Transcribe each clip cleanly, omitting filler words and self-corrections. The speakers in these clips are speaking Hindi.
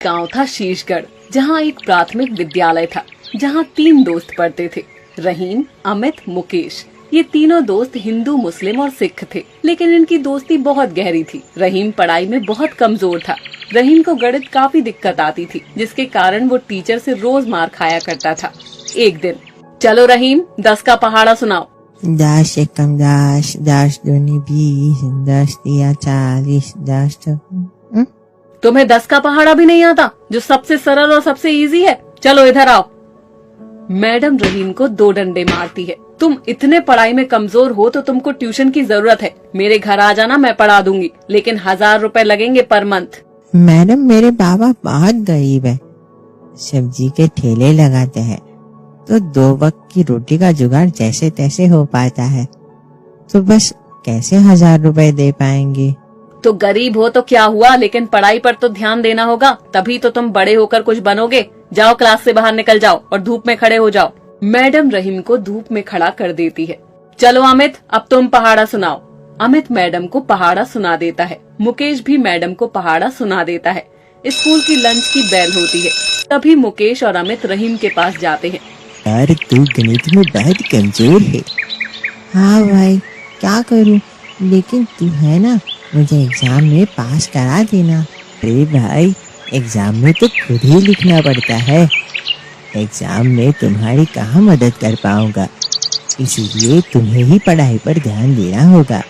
गांव था शीशगढ़, जहां एक प्राथमिक विद्यालय था, जहां 3 दोस्त पढ़ते थे, रहीम, अमित, मुकेश। ये तीनों दोस्त हिंदू, मुस्लिम और सिख थे, लेकिन इनकी दोस्ती बहुत गहरी थी। रहीम पढ़ाई में बहुत कमजोर था। रहीम को गणित काफी दिक्कत आती थी, जिसके कारण वो टीचर से रोज मार खाया करता था। एक दिन, चलो रहीम 10 का पहाड़ा सुनाओ। 10 एकम 10, 10 दूनी 20, 10 तिया 40, 10 तुम्हें 10 का पहाड़ा भी नहीं आता, जो सबसे सरल और सबसे इजी है। चलो इधर आओ। मैडम रहीम को 2 डंडे मारती है। तुम इतने पढ़ाई में कमजोर हो तो तुमको ट्यूशन की जरूरत है। मेरे घर आ जाना, मैं पढ़ा दूंगी, लेकिन 1000 रुपए लगेंगे पर मंथ। मैडम, मेरे बाबा बहुत गरीब है, सब्जी के ठेले लगाते हैं, तो 2 वक्त की रोटी का जुगाड़ जैसे तैसे हो पाता है, तो बस कैसे 1000 रुपए दे पाएंगे। तो गरीब हो तो क्या हुआ, लेकिन पढ़ाई पर तो ध्यान देना होगा, तभी तो तुम बड़े होकर कुछ बनोगे। जाओ क्लास से बाहर निकल जाओ और धूप में खड़े हो जाओ। मैडम रहीम को धूप में खड़ा कर देती है। चलो अमित, अब तुम पहाड़ा सुनाओ। अमित मैडम को पहाड़ा सुना देता है। मुकेश भी मैडम को पहाड़ा सुना देता है। स्कूल की लंच की बेल होती है, तभी मुकेश और अमित रहीम के पास जाते हैं। यार, तू गणित में बहुत कमजोर है। हाँ भाई, क्या करूं, लेकिन तू है ना, मुझे एग्जाम में पास करा देना। अरे भाई, एग्जाम में तो खुद ही लिखना पड़ता है, एग्जाम में तुम्हारी कहाँ मदद कर पाऊंगा, इसीलिए तुम्हें ही पढ़ाई पर ध्यान देना होगा।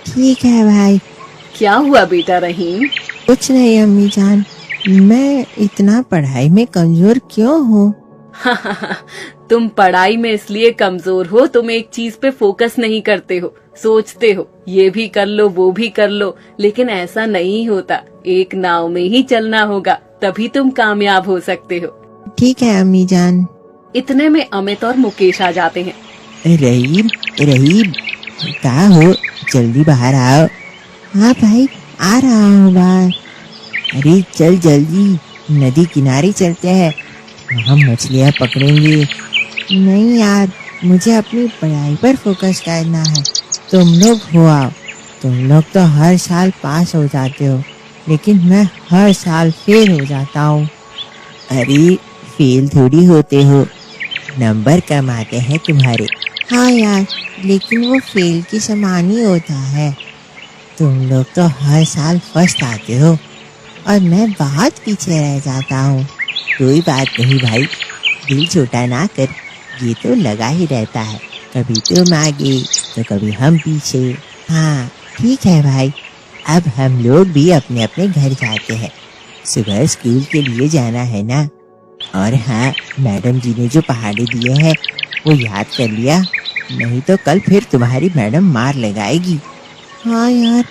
ठीक है भाई। क्या हुआ बेटा रहीम? कुछ नहीं अम्मी जान, मैं इतना पढ़ाई में कमजोर क्यों हूँ? तुम पढ़ाई में इसलिए कमजोर हो, तुम एक चीज पे फोकस नहीं करते हो। सोचते हो ये भी कर लो, वो भी कर लो, लेकिन ऐसा नहीं होता। एक नाव में ही चलना होगा, तभी तुम कामयाब हो सकते हो। ठीक है अम्मी जान। इतने में अमित और मुकेश आ जाते हैं। रहीम, रहीम, कहाँ हो? जल्दी बाहर आओ। हाँ भाई, आ रहा हूँ बाहर। अरे चल जल्दी, नदी किनारे चलते हैं, वहाँ मछलियाँ पकड़ेंगे। नहीं यार, मुझे अपनी पढ़ाई पर फोकस करना है। तुम लोग हो आओ। तुम लोग तो हर साल पास हो जाते हो, लेकिन मैं हर साल फेल हो जाता हूँ। अरे फेल थोड़ी होते हो, नंबर कम आते हैं तुम्हारे। हाँ यार, लेकिन वो फेल की समान ही होता है। तुम लोग तो हर साल फर्स्ट आते हो और मैं बहुत पीछे रह जाता हूँ। कोई बात नहीं भाई, दिल छोटा ना कर, ये तो लगा ही रहता है, कभी तुम आगे तो कभी हम पीछे। हाँ ठीक है भाई, अब हम लोग भी अपने अपने घर जाते हैं, सुबह स्कूल के लिए जाना है ना। और हाँ, मैडम जी ने जो पहाड़े दिए हैं वो याद कर लिया, नहीं तो कल फिर तुम्हारी मैडम मार लगाएगी। हाँ यार,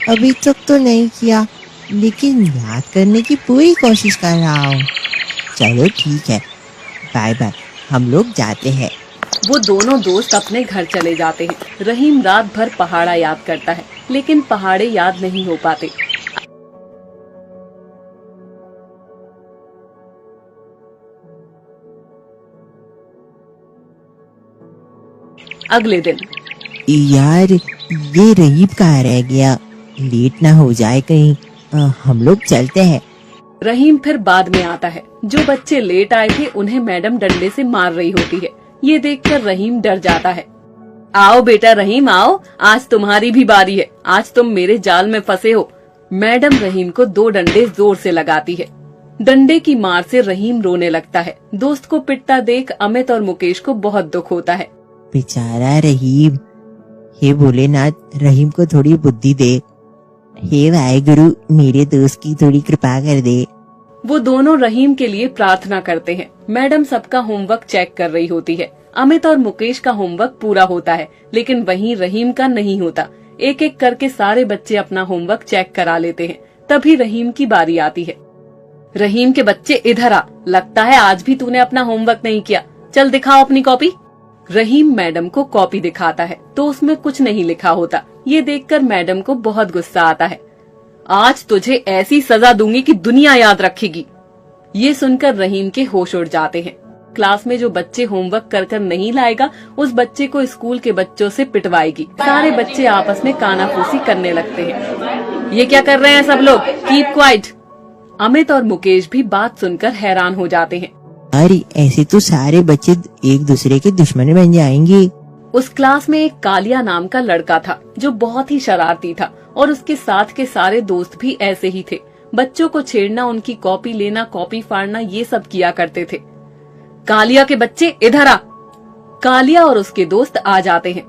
अभी तक तो नहीं किया, लेकिन याद करने की पूरी कोशिश कर रहा हूँ। चलो ठीक है, बाय बाय, हम लोग जाते हैं। वो दोनों दोस्त अपने घर चले जाते हैं। रहीम रात भर पहाड़ा याद करता है, लेकिन पहाड़े याद नहीं हो पाते। अगले दिन, यार, ये रहीम कहाँ रह गया, लेट ना हो जाए कहीं। हम लोग चलते हैं। रहीम फिर बाद में आता है। जो बच्चे लेट आए थे उन्हें मैडम डंडे से मार रही होती है। ये देखकर रहीम डर जाता है। आओ बेटा रहीम आओ, आज तुम्हारी भी बारी है। आज तुम मेरे जाल में फंसे हो। मैडम रहीम को 2 डंडे जोर से लगाती है। डंडे की मार से रहीम रोने लगता है। दोस्त को पिटता देख अमित और मुकेश को बहुत दुख होता है। बेचारा रहीम, हे भोलेनाथ, रहीम को थोड़ी बुद्धि दे। हे वाहेगुरु, मेरे दोस्त की थोड़ी कृपा कर दे। वो दोनों रहीम के लिए प्रार्थना करते हैं। मैडम सबका होमवर्क चेक कर रही होती है। अमित और मुकेश का होमवर्क पूरा होता है, लेकिन वहीं रहीम का नहीं होता। एक एक करके सारे बच्चे अपना होमवर्क चेक करा लेते हैं। तभी रहीम की बारी आती है। रहीम के बच्चे इधर आ, लगता है आज भी तूने अपना होमवर्क नहीं किया। चल दिखाओ अपनी कॉपी। रहीम मैडम को कॉपी दिखाता है तो उसमें कुछ नहीं लिखा होता। ये देखकर मैडम को बहुत गुस्सा आता है। आज तुझे ऐसी सजा दूंगी कि दुनिया याद रखेगी। ये सुनकर रहीम के होश उड़ जाते हैं। क्लास में जो बच्चे होमवर्क कर नहीं लाएगा, उस बच्चे को स्कूल के बच्चों से पिटवाएगी। सारे बच्चे आपस में कानाफूसी करने लगते हैं। ये क्या कर रहे हैं सब लोग? Keep quiet. अमित और मुकेश भी बात सुनकर हैरान हो जाते हैं। अरे ऐसे तो सारे बच्चे एक दूसरे के दुश्मन बन जाएंगे। उस क्लास में एक कालिया नाम का लड़का था जो बहुत ही शरारती था और उसके साथ के सारे दोस्त भी ऐसे ही थे। बच्चों को छेड़ना, उनकी कॉपी लेना, कॉपी फाड़ना, ये सब किया करते थे। कालिया के बच्चे इधर आ। कालिया और उसके दोस्त आ जाते हैं।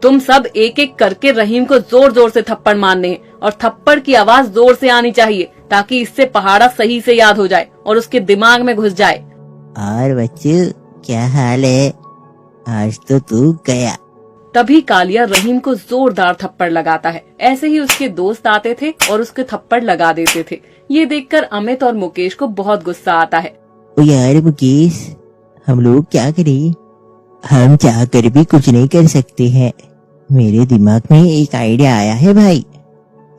तुम सब एक एक करके रहीम को जोर जोर से थप्पड़ मारने हैं और थप्पड़ की आवाज जोर से आनी चाहिए ताकि इससे पहाड़ा सही से याद हो जाए और उसके दिमाग में घुस जाए। और बच्चे क्या हाल है? आज तो तू गया। तभी कालिया रहीम को जोरदार थप्पड़ लगाता है। ऐसे ही उसके दोस्त आते थे और उसके थप्पड़ लगा देते थे। ये देखकर अमित और मुकेश को बहुत गुस्सा आता है। ओ यार मुकेश, हम लोग क्या करें? हम चाह कर भी कुछ नहीं कर सकते हैं। मेरे दिमाग में एक आइडिया आया है भाई।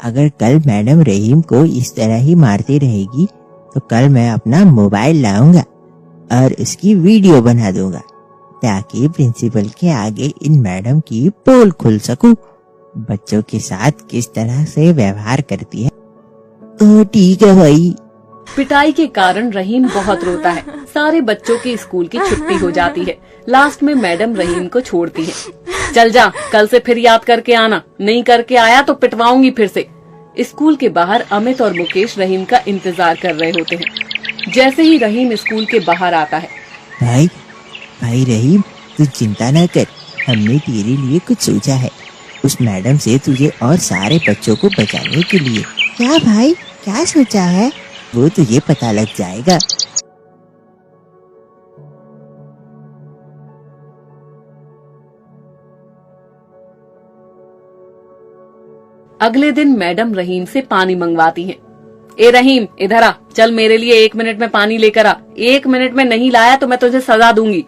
अगर कल मैडम रहीम को इस तरह ही मारती रहेगी तो कल मैं अपना मोबाइल लाऊंगा और उसकी वीडियो बना दूंगा ताकि प्रिंसिपल के आगे इन मैडम की पोल खुल सकूं। बच्चों के साथ किस तरह से व्यवहार करती है। तो ठीक है भाई। पिटाई के कारण रहीम बहुत रोता है। सारे बच्चों की स्कूल की छुट्टी हो जाती है। लास्ट में मैडम रहीम को छोड़ती है। चल जा, कल से फिर याद करके आना, नहीं करके आया तो पिटवाऊंगी फिर से। स्कूल के बाहर अमित और मुकेश रहीम का इंतजार कर रहे होते हैं। जैसे ही रहीम स्कूल के बाहर आता है, भाई रहीम, तू चिंता न कर, हमने तेरे लिए कुछ सोचा है। उस मैडम से तुझे और सारे बच्चों को बचाने के लिए। क्या भाई, क्या सोचा है? वो तुझे पता लग जाएगा। अगले दिन मैडम रहीम से पानी मंगवाती हैं। ए रहीम, इधर आ, चल मेरे लिए 1 मिनट में पानी लेकर आ। 1 मिनट में नहीं लाया तो मैं तुझे सजा दूंगी।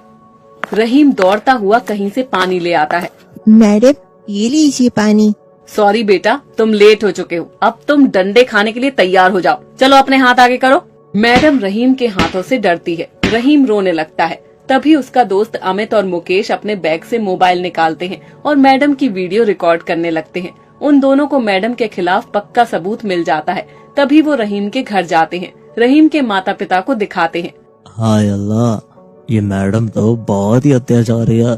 रहीम दौड़ता हुआ कहीं से पानी ले आता है। मैडम, ये लीजिए पानी। सॉरी बेटा, तुम लेट हो चुके हो। अब तुम डंडे खाने के लिए तैयार हो जाओ। चलो अपने हाथ आगे करो। मैडम रहीम के हाथों से डरती है। रहीम रोने लगता है। तभी उसका दोस्त अमित और मुकेश अपने बैग से मोबाइल निकालते हैं और मैडम की वीडियो रिकॉर्ड करने लगते हैं। उन दोनों को मैडम के खिलाफ पक्का सबूत मिल जाता है। तभी वो रहीम के घर जाते हैं। रहीम के माता पिता को दिखाते हैं। हाय अल्लाह, ये मैडम तो बहुत ही अत्याचारी है।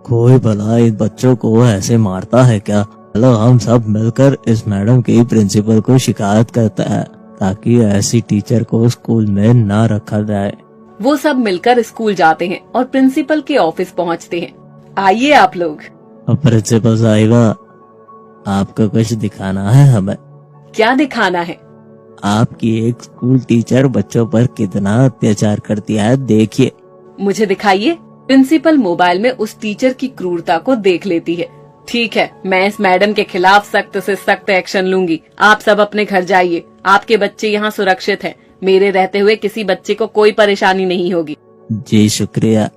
कोई भला इन बच्चों को ऐसे मारता है क्या? चलो हम सब मिलकर इस मैडम की प्रिंसिपल को शिकायत करते हैं ताकि ऐसी टीचर को स्कूल में ना रखा जाए। वो सब मिलकर स्कूल जाते हैं और प्रिंसिपल के ऑफिस पहुंचते हैं। आइए आप लोग। प्रिंसिपल साहिबा, आपको कुछ दिखाना है हमें। क्या दिखाना है? आपकी एक स्कूल टीचर बच्चों पर कितना अत्याचार करती है, देखिए। मुझे दिखाइए। प्रिंसिपल मोबाइल में उस टीचर की क्रूरता को देख लेती है। ठीक है, मैं इस मैडम के खिलाफ सख्त से सख्त एक्शन लूंगी। आप सब अपने घर जाइए। आपके बच्चे यहाँ सुरक्षित हैं। मेरे रहते हुए किसी बच्चे को कोई परेशानी नहीं होगी। जी शुक्रिया।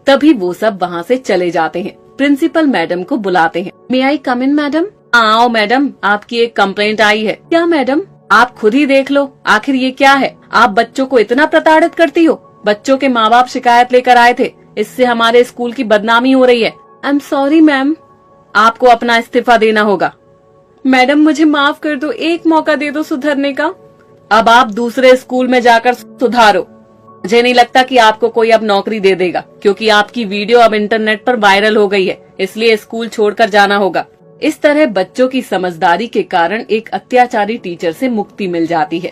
तभी वो सब वहाँ से चले जाते हैं। प्रिंसिपल मैडम को बुलाते हैं। मे आई कम इन मैडम? आओ मैडम, आपकी एक कंप्लेंट आई है। क्या मैडम? आप खुद ही देख लो, आखिर ये क्या है? आप बच्चों को इतना प्रताड़ित करती हो। बच्चों के माँ बाप शिकायत लेकर आए थे। इससे हमारे स्कूल की बदनामी हो रही है। आई एम सॉरी मैम, आपको अपना इस्तीफा देना होगा। मैडम मुझे माफ कर दो, एक मौका दे दो सुधरने का। अब आप दूसरे स्कूल में जाकर सुधारो। मुझे नहीं लगता कि आपको कोई अब नौकरी दे देगा, क्योंकि आपकी वीडियो अब इंटरनेट पर वायरल हो गई है। इसलिए स्कूल छोड़कर जाना होगा। इस तरह बच्चों की समझदारी के कारण एक अत्याचारी टीचर से मुक्ति मिल जाती है।